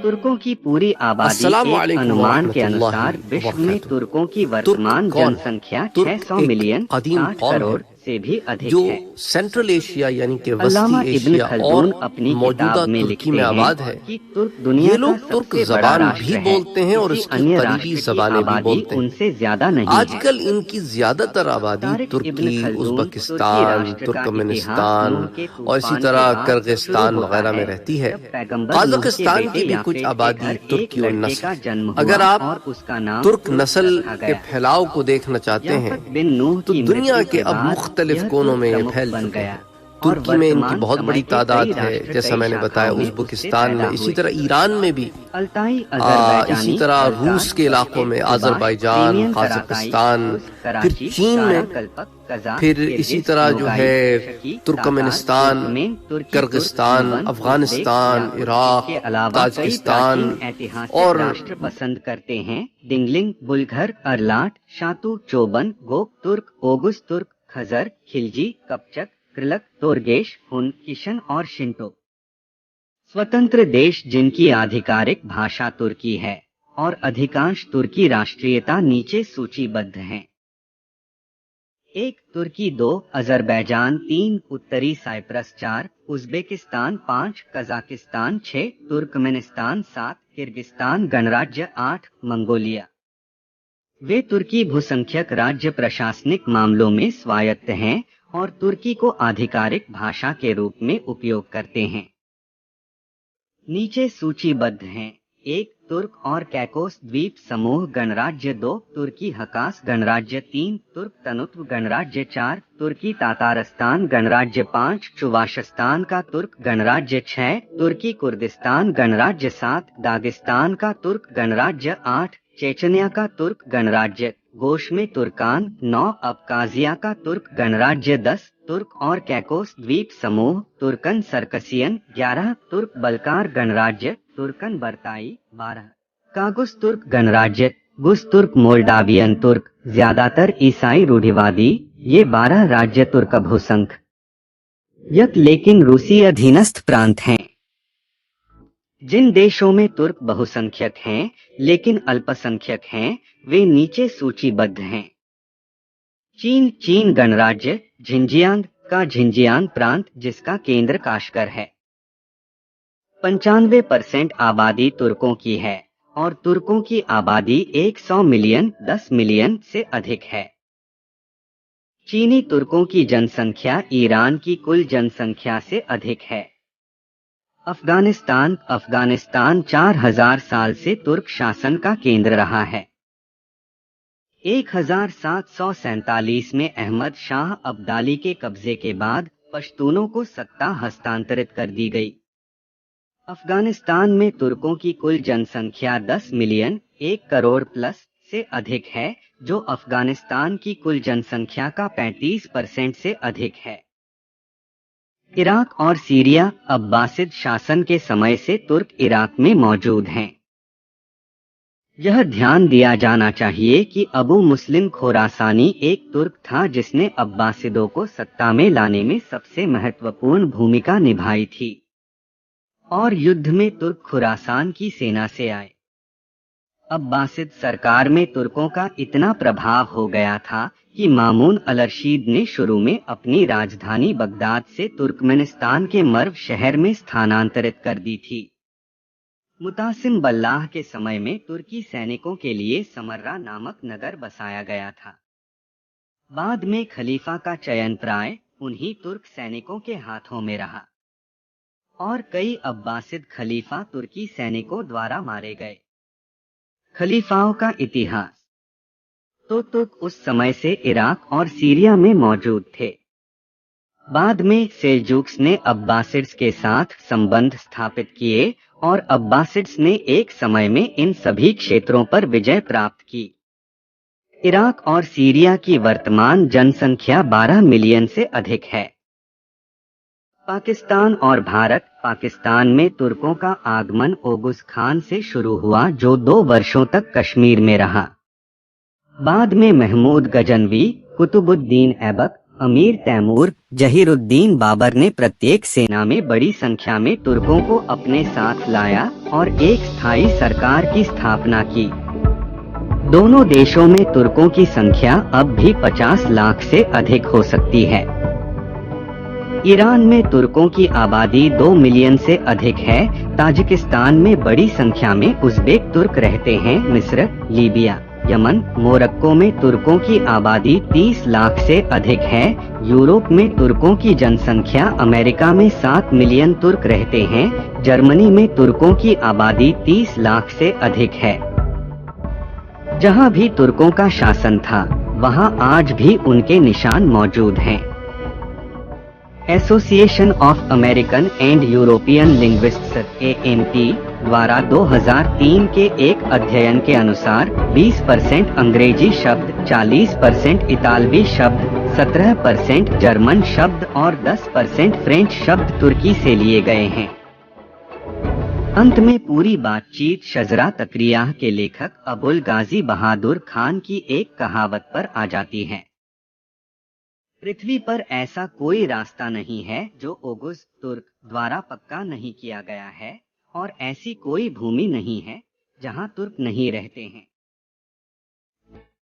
तुर्कों की पूरी आबादी एक अनुमान के अनुसार विश्व में तुर्कों की वर्तमान जनसंख्या 600 मिलियन 60 करोड़ से भी अधिक जो है। सेंट्रल एशिया यानी कि वस्ती अल्लामा इब्न एशिया खल्दून और अपनी मौजूदा किताब में तुर्की लिखते में आबाद हैं है। कि तुर्क दुनिया ये लोग का तुर्क सबसे बड़ा जबान राष्ट्र भी है। बोलते हैं और किसी इसकी अन्य करीबी राष्ट्र की जबानें भी आबादी बोलते हैं। उनसे ज्यादा नहीं है। आजकल इनकी ज्यादातर आबादी तारिक इब्न तुर्की, खल्दून तुर्की उज़्बेकिस्तान, राष्ट्र का तुर्कमेनिस्तान इतिहास नूह के और इसी तूफान के तरह बाद किर्गिस्तान शुरू होता वगैरह में है, रहती है। जब पैगंबर नूह के काज़ाकिस्तान बेटे की भी कुछ याफेत के आबादी घर एक तुर्की और लड़के नस्ल। का जन्म अगर हुआ आप और उसका नाम तुर्क नस्ल रखा के गया। फैलाव को देखना चाहते हैं याफत बिन नूह तो की दुनिया मृत्यु के अब बाद मुख्तलिफ यह कोनों तुर्क में ये प्रमुख फैल बन चुके गया हैं। और तुर्की में इनकी वर्तमान बहुत समय बड़ी के तादाद कई है, राष्ट्र जैसा कई मैंने बताया शाखाओं में उज़्बेकिस्तान उससे में, पैदा इसी हुए। तरह ईरान में भी, अल्ताई इसी अजरबैजानी, तरह बल्कान, रूस के इलाकों में, बश्केक, अजरबैजान, क्रीमियन, काज़ाकिस्तान, कराताई, फिर कराची, चीन में, काराकल्पक, कज़ाक, फिर किर्गिज, इसी तरह जो नोगाई, है शकी, तुर्कमेनिस्तान, तातार, तुर्कमेन, तुर्की, किर्गिस्तान, तुर्क, अफगानिस्तान, उज़्बेक, इराक, के अलावा कई ताजिकिस्तान प्राचीन ऐतिहासिक और राष्ट्र पसंद करते हैं। दिंगलिंग, बुलघर, अरलाट, शातु, चोबन, गोक तुर्क, ओगुस तुर्क, खजर, खिलजी, कपचक, कृलक, तोरगेश, हुन, किशन और शिंटो। स्वतंत्र देश जिनकी आधिकारिक भाषा तुर्की है और अधिकांश तुर्की राष्ट्रीयता नीचे सूचीबद्ध हैं। 1 तुर्की, 2 अजरबैजान, 3 उत्तरी Cyprus, 4 Uzbekistan, 5 Kazakhstan, 6 Turkmenistan, 7 Kyrgyzstan गणराज्य, 8 मंगोलिया। वे तुर्की भूसंख्यक राज्य प्रशासनिक मामलों में स्वायत्त हैं और तुर्की को आधिकारिक भाषा के रूप में उपयोग करते हैं। नीचे सूचीबद्ध हैं। 1 तुर्क और कैकोस द्वीप समूह गणराज्य, 2 तुर्की हकास गणराज्य, 3 तुर्क तनुत्व गणराज्य, 4 तुर्की तातारस्तान गणराज्य, 5 चुवाशस्तान का तुर्क गणराज्य, 6 तुर्की कुर्दिस्तान गणराज्य, 7 दागिस्तान का तुर्क गणराज्य, 8 चेचनिया का तुर्क गणराज्य, गोश में तुर्कान, 9 अबकाजिया का तुर्क गणराज्य, 10 तुर्क और कैकोस द्वीप समूह तुर्कन सर्कसियन, 11 तुर्क बल्कार गणराज्य, तुर्कन बर्ताई, 12 कागुस तुर्क गणराज्य, गुस तुर्क मोल्डावियन तुर्क, ज्यादातर ईसाई रूढ़िवादी। ये 12 राज्य तुर्क भूसंघ यक लेकिन रूसी अधीनस्थ प्रांत हैं। जिन देशों में तुर्क बहुसंख्यक हैं लेकिन अल्पसंख्यक हैं, वे नीचे सूचीबद्ध हैं। चीन गणराज्य, झिंजियांग का झिंजियांग प्रांत जिसका केंद्र काशगर है। 95% आबादी तुर्कों की है और तुर्कों की आबादी 100 मिलियन 10 मिलियन से अधिक है। चीनी तुर्कों की जनसंख्या ईरान की कुल जनसंख्या से अधिक है। अफगानिस्तान 4000 साल से तुर्क शासन का केंद्र रहा है। 1747 में अहमद शाह अब्दाली के कब्जे के बाद पश्तूनों को सत्ता हस्तांतरित कर दी गई। अफगानिस्तान में तुर्कों की कुल जनसंख्या 10 मिलियन 1 करोड़ प्लस से अधिक है, जो अफगानिस्तान की कुल जनसंख्या का 35% से अधिक है। इराक और सीरिया अब्बासिद शासन के समय से तुर्क इराक में मौजूद हैं। यह ध्यान दिया जाना चाहिए कि अबू मुस्लिम खोरासानी एक तुर्क था जिसने अब्बासिदों को सत्ता में लाने में सबसे महत्वपूर्ण भूमिका निभाई थी और युद्ध में तुर्क खुरासान की सेना से आए। अब्बासिद सरकार में तुर्कों का इतना प्रभाव हो गया था कि मामून अल-रशीद ने शुरू में अपनी राजधानी बगदाद से तुर्कमेनिस्तान के मर्व शहर में स्थानांतरित कर दी थी। मुतासिम बल्लाह के समय में तुर्की सैनिकों के लिए समर्रा नामक नगर बसाया गया था। बाद में खलीफा का चयन प्राय उन्हीं तुर्क सैनिकों के हाथों में रहा और कई अब्बासिद खलीफा तुर्की सैनिकों द्वारा मारे गए। खलीफाओं का इतिहास तो तुर्क उस समय से इराक और सीरिया में मौजूद थे। बाद में सेल्जुक्स ने अब्बासिड्स के साथ संबंध स्थापित किए और अब्बासिड्स ने एक समय में इन सभी क्षेत्रों पर विजय प्राप्त की। इराक और सीरिया की वर्तमान जनसंख्या 12 मिलियन से अधिक है। पाकिस्तान और भारत। पाकिस्तान में तुर्कों का आगमन ओगुस खान से शुरू हुआ, जो 2 वर्षों तक कश्मीर में रहा। बाद में महमूद गजनवी, कुतुबुद्दीन ऐबक, अमीर तैमूर जहीरुद्दीन बाबर ने प्रत्येक सेना में बड़ी संख्या में तुर्कों को अपने साथ लाया और एक स्थायी सरकार की स्थापना की। दोनों देशों में तुर्कों की संख्या अब भी 50 लाख से अधिक हो सकती है। ईरान में तुर्कों की आबादी 2 मिलियन से अधिक है। ताजिकिस्तान में बड़ी संख्या में उज़्बेक तुर्क रहते हैं। मिस्र, लीबिया, यमन, मोरक्को में तुर्कों की आबादी 30 लाख से अधिक है। यूरोप में तुर्कों की जनसंख्या, अमेरिका में 7 मिलियन तुर्क रहते हैं। जर्मनी में तुर्कों की आबादी 30 लाख से अधिक है। जहां भी तुर्कों का शासन था, वहां आज भी उनके निशान मौजूद हैं। Association of American and European linguists (AMT) द्वारा 2003 के एक अध्ययन के अनुसार 20% अंग्रेजी शब्द, 40% इतालवी शब्द, 17% जर्मन शब्द और 10% फ्रेंच शब्द तुर्की से लिए गए हैं। अंत में पूरी बातचीत शजरा तकरियाह के लेखक अबुल गाजी बहादुर खान की एक कहावत पर आ जाती है। पृथ्वी पर ऐसा कोई रास्ता नहीं है जो ओगुस तुर्क द्वारा पक्का नहीं किया गया है, और ऐसी कोई भूमि नहीं है जहां तुर्क नहीं रहते हैं।